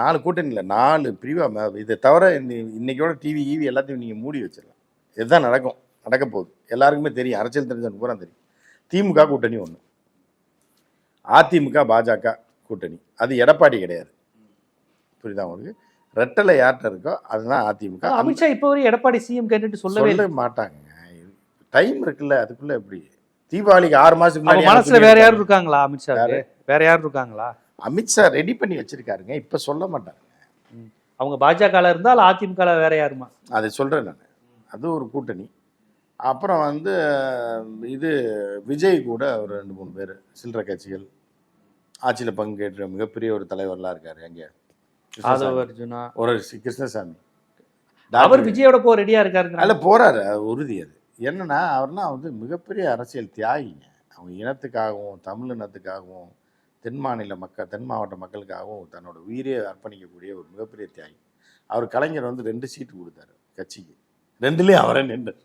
4 கூட்டணி இல்லை, 4 பிரிவாக. இதை தவிர இன்னைக்கோட டிவி ஈவி எல்லாத்தையும் நீங்கள் மூடி வச்சிடலாம். இதுதான் நடக்க போகுது. எல்லாருக்குமே தெரியும், அரசியல் தெரிஞ்சவனுக்கு பூரா தெரியும். திமுக கூட்டணி ஒன்று, அதிமுக பாஜக கூட்டணி, அது எடப்பாடி கிடையாது. புரியுதா உங்களுக்கு? ரெட்டலை யார்கிட்ட இருக்கோ அதுதான் அதிமுக. அமித்ஷா இப்போ வரையும் எடப்பாடி சிஎம் கேட்டுட்டு சொல்லவே மாட்டாங்க. டைம் இருக்குல்ல, அதுக்குள்ள எப்படி? தீபாவளிக்கு 6 மாசத்துக்கு முன்னாடி மனசுல வேற யாரும் இருக்காங்களா? அமித்ஷா வேற யாரும் இருக்காங்களா? அமித்ஷா ரெடி பண்ணி வச்சிருக்காருங்க, இப்ப சொல்ல மாட்டாங்க. அவங்க பாஜக இருந்தால் அதிமுக வேற யாருமா? அதை சொல்றேன் நான். அது ஒரு கூட்டணி. அப்புறம் இது விஜய் கூட ஒரு 2-3 பேர் சில்லற கட்சிகள் ஆட்சியில் பங்கேற்ற மிகப்பெரிய ஒரு தலைவர்லாம் இருக்காரு. எங்க அர்ஜுனா, ஒரு கிருஷ்ணசாமி, அவர் விஜயோட போ ரெடியா இருக்காரு. அதில் போறாரு, உறுதி. அது என்னன்னா, அவர்லாம் மிகப்பெரிய அரசியல் தியாகிங்க. அவங்க இனத்துக்காகவும் தமிழ் இனத்துக்காகவும் தென் மாவட்ட மக்களுக்காகவும் தன்னோட உயிரே அர்ப்பணிக்கக்கூடிய ஒரு மிகப்பெரிய தியாகி. அவர் கலைஞர் 2 சீட்டு கொடுத்தாரு கட்சிக்கு, 2லயும் அவரே நின்றார்.